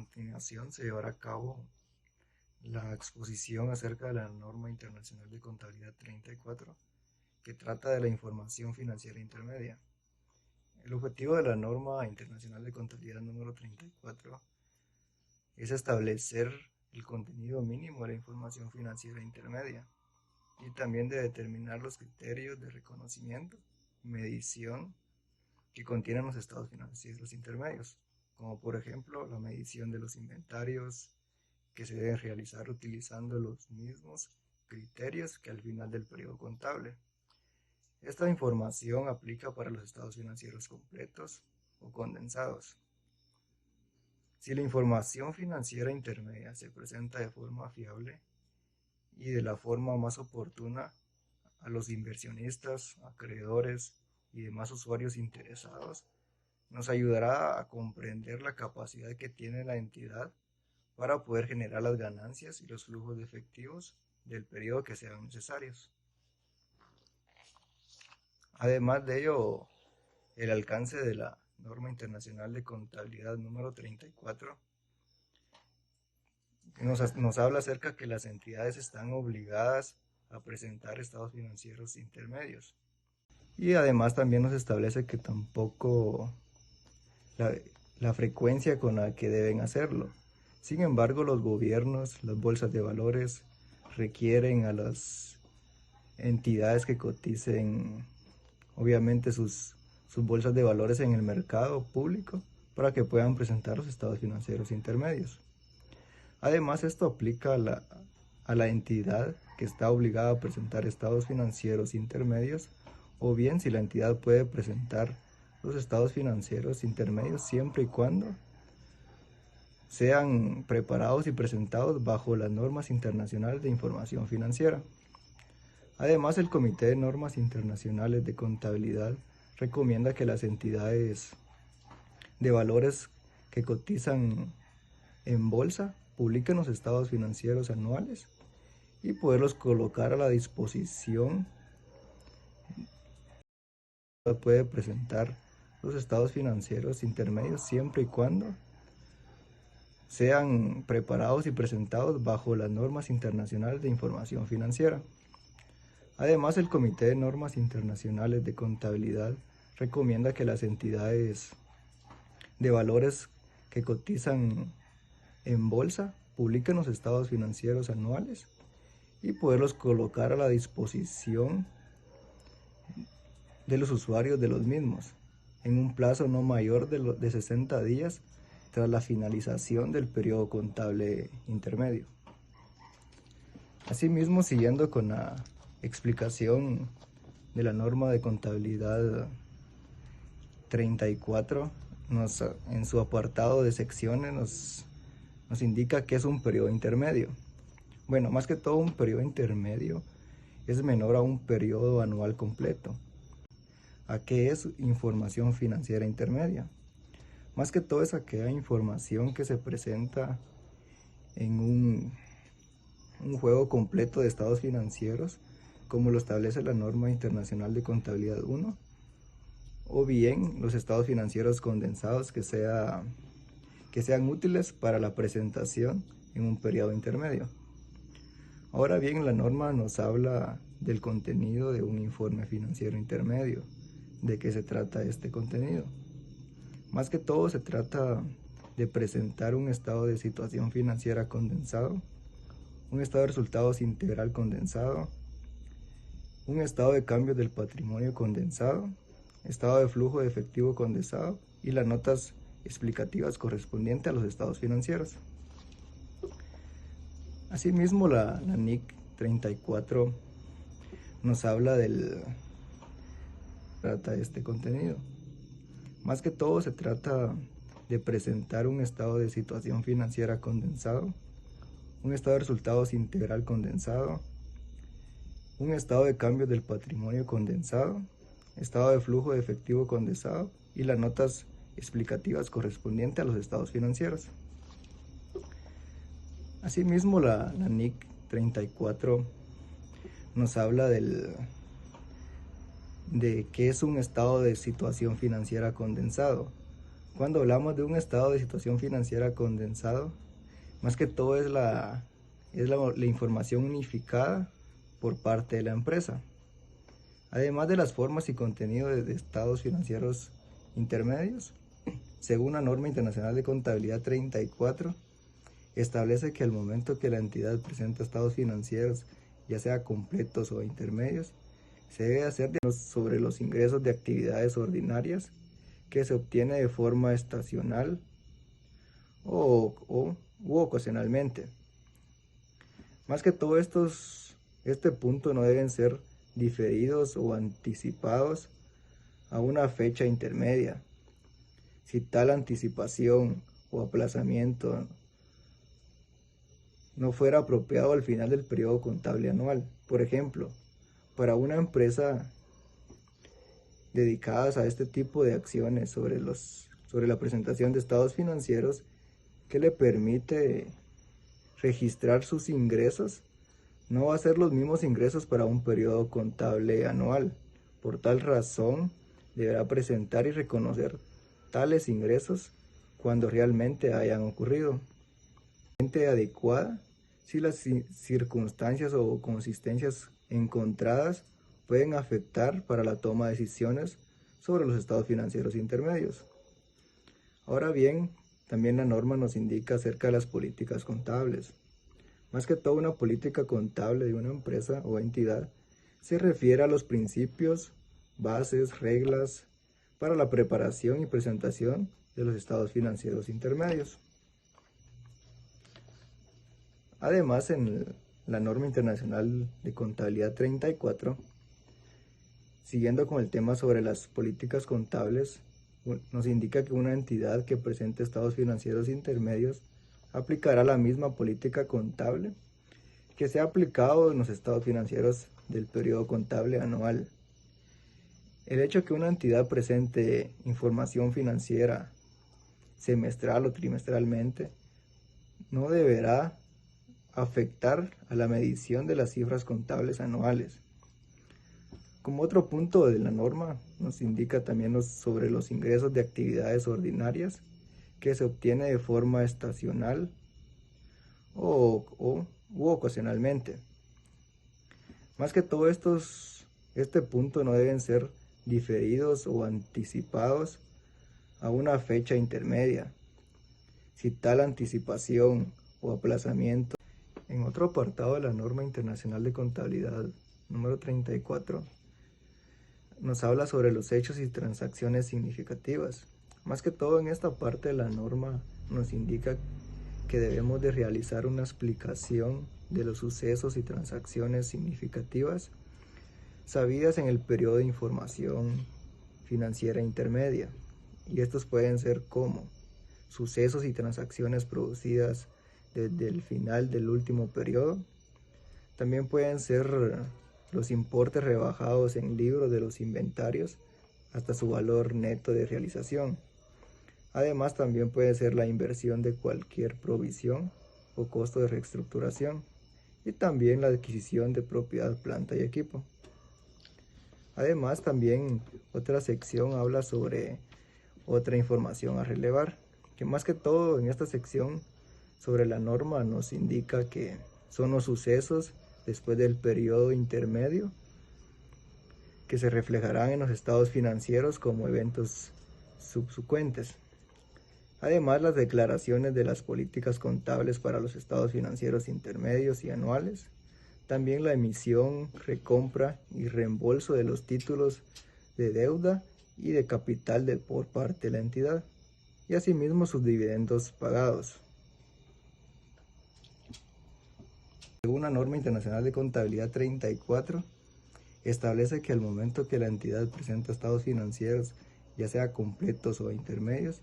continuación se llevará a cabo la exposición acerca de la norma internacional de contabilidad 34, que trata de la información financiera intermedia. El objetivo de la norma internacional de contabilidad número 34 es establecer el contenido mínimo de la información financiera intermedia y también de determinar los criterios de reconocimiento y medición que contienen los estados financieros intermedios, como por ejemplo la medición de los inventarios que se deben realizar utilizando los mismos criterios que al final del periodo contable. Esta información aplica para los estados financieros completos o condensados. Si la información financiera intermedia se presenta de forma fiable y de la forma más oportuna a los inversionistas, acreedores y demás usuarios interesados, nos ayudará a comprender la capacidad que tiene la entidad para poder generar las ganancias y los flujos de efectivos del periodo que sean necesarios. Además de ello, el alcance de la norma internacional de contabilidad número 34 nos habla acerca que las entidades están obligadas a presentar estados financieros intermedios. Y además también nos establece que tampoco la frecuencia con la que deben hacerlo. Sin embargo, los gobiernos, las bolsas de valores, requieren a las entidades que coticen, obviamente, sus bolsas de valores en el mercado público para que puedan presentar los estados financieros intermedios. Además, esto aplica a la entidad que está obligada a presentar estados financieros intermedios, o bien si la entidad puede presentar los estados financieros intermedios siempre y cuando sean preparados y presentados bajo las normas internacionales de información financiera. Además, el Comité de Normas Internacionales de Contabilidad recomienda que las entidades de valores que cotizan en bolsa publiquen los estados financieros anuales y poderlos colocar a la disposición. Puede presentar los estados financieros intermedios siempre y cuando sean preparados y presentados bajo las normas internacionales de información financiera. Además, el Comité de Normas Internacionales de Contabilidad recomienda que las entidades de valores que cotizan en bolsa publiquen los estados financieros anuales y poderlos colocar a la disposición de los usuarios de los mismos en un plazo no mayor de 60 días tras la finalización del periodo contable intermedio. Asimismo, siguiendo con la explicación de la norma de contabilidad 34, en su apartado de secciones nos indica que es un periodo intermedio. Bueno, más que todo, un periodo intermedio es menor a un periodo anual completo. ¿A qué es información financiera intermedia? Más que todo es aquella información que se presenta en un juego completo de estados financieros, como lo establece la norma internacional de contabilidad 1, o bien los estados financieros condensados que sean útiles para la presentación en un periodo intermedio. Ahora bien, la norma nos habla del contenido de un informe financiero intermedio. ¿De qué se trata este contenido? Más que todo se trata de presentar un estado de situación financiera condensado, un estado de resultados integral condensado, un estado de cambios del patrimonio condensado, estado de flujo de efectivo condensado y las notas explicativas correspondientes a los estados financieros. Asimismo, la NIC 34 nos habla trata este contenido. Más que todo se trata de presentar un estado de situación financiera condensado, un estado de resultados integral condensado, un estado de cambios del patrimonio condensado, estado de flujo de efectivo condensado y las notas explicativas correspondientes a los estados financieros. Asimismo, la NIC 34 nos habla de qué es un estado de situación financiera condensado. Cuando hablamos de un estado de situación financiera condensado, más que todo es la información unificada por parte de la empresa. Además de las formas y contenido de estados financieros intermedios, según la norma internacional de contabilidad 34, establece que al momento que la entidad presenta estados financieros, ya sea completos o intermedios, se debe hacer sobre los ingresos de actividades ordinarias que se obtiene de forma estacional u ocasionalmente. Más que todo este punto no deben ser diferidos o anticipados a una fecha intermedia. Si tal anticipación o aplazamiento no fuera apropiado al final del periodo contable anual. Por ejemplo, para una empresa dedicada a este tipo de acciones sobre la presentación de estados financieros que le permite registrar sus ingresos, no va a ser los mismos ingresos para un periodo contable anual. Por tal razón, deberá presentar y reconocer tales ingresos cuando realmente hayan ocurrido. Adecuada si las circunstancias o consistencias encontradas pueden afectar para la toma de decisiones sobre los estados financieros intermedios. Ahora bien, también la norma nos indica acerca de las políticas contables. Más que todo, una política contable de una empresa o entidad se refiere a los principios, bases, reglas para la preparación y presentación de los estados financieros intermedios. Además, en la norma internacional de contabilidad 34, siguiendo con el tema sobre las políticas contables, nos indica que una entidad que presente estados financieros intermedios aplicará la misma política contable que se ha aplicado en los estados financieros del periodo contable anual. El hecho que una entidad presente información financiera semestral o trimestralmente no deberá afectar a la medición de las cifras contables anuales. Como otro punto de la norma, nos indica también sobre los ingresos de actividades ordinarias que se obtiene de forma estacional u ocasionalmente. Más que todo este punto no deben ser diferidos o anticipados a una fecha intermedia. Si tal anticipación o aplazamiento. En otro apartado de la norma internacional de contabilidad número 34, nos habla sobre los hechos y transacciones significativas. Más que todo, en esta parte de la norma nos indica que debemos de realizar una explicación de los sucesos y transacciones significativas sabidas en el periodo de información financiera intermedia. Y estos pueden ser como sucesos y transacciones producidas desde el final del último periodo. También pueden ser los importes rebajados en libros de los inventarios hasta su valor neto de realización. Además, también puede ser la inversión de cualquier provisión o costo de reestructuración y también la adquisición de propiedad, planta y equipo. Además, también otra sección habla sobre otra información a relevar, que más que todo en esta sección sobre la norma nos indica que son los sucesos después del periodo intermedio que se reflejarán en los estados financieros como eventos subsecuentes. Además, las declaraciones de las políticas contables para los estados financieros intermedios y anuales, también la emisión, recompra y reembolso de los títulos de deuda y de capital por parte de la entidad, y asimismo sus dividendos pagados. Según la norma internacional de contabilidad 34, establece que al momento que la entidad presenta estados financieros, ya sea completos o intermedios,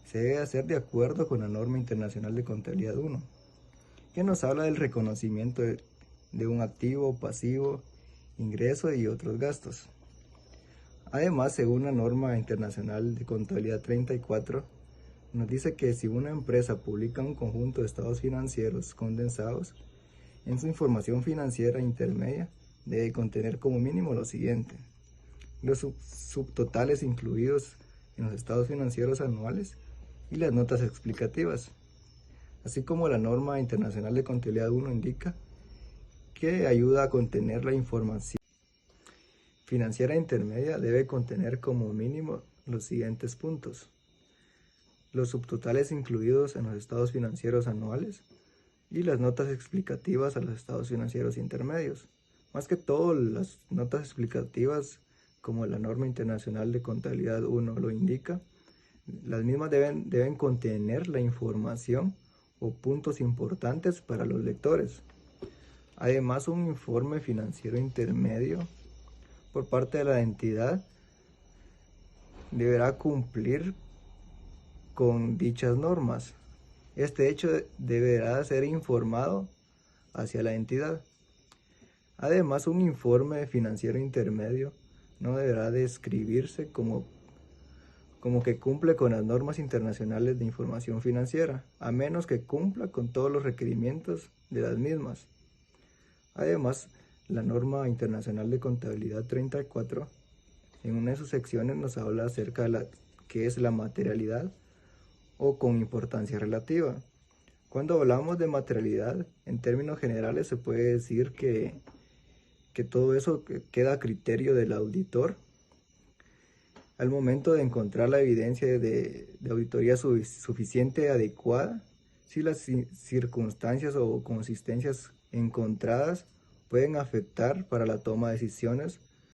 se debe hacer de acuerdo con la norma internacional de contabilidad 1, que nos habla del reconocimiento de un activo, pasivo, ingreso y otros gastos. Además, según la norma internacional de contabilidad 34, nos dice que si una empresa publica un conjunto de estados financieros condensados, en su información financiera intermedia debe contener como mínimo lo siguiente: los subtotales incluidos en los estados financieros anuales y las notas explicativas, así como la norma internacional de contabilidad 1 indica que ayuda a contener la información financiera intermedia debe contener como mínimo los siguientes puntos: los subtotales incluidos en los estados financieros anuales y las notas explicativas a los estados financieros intermedios. Más que todo, las notas explicativas, como la norma internacional de contabilidad 1 lo indica, las mismas deben contener la información o puntos importantes para los lectores. Además, un informe financiero intermedio por parte de la entidad deberá cumplir con dichas normas. Este hecho deberá ser informado hacia la entidad. Además, un informe financiero intermedio no deberá describirse como que cumple con las normas internacionales de información financiera, a menos que cumpla con todos los requerimientos de las mismas. Además, la norma internacional de contabilidad 34, en una de sus secciones nos habla acerca de qué es la materialidad o con importancia relativa. Cuando hablamos de materialidad, en términos generales se puede decir que todo eso queda a criterio del auditor al momento de encontrar la evidencia de auditoría suficiente adecuada, si las circunstancias o consistencias encontradas pueden afectar para la toma de decisiones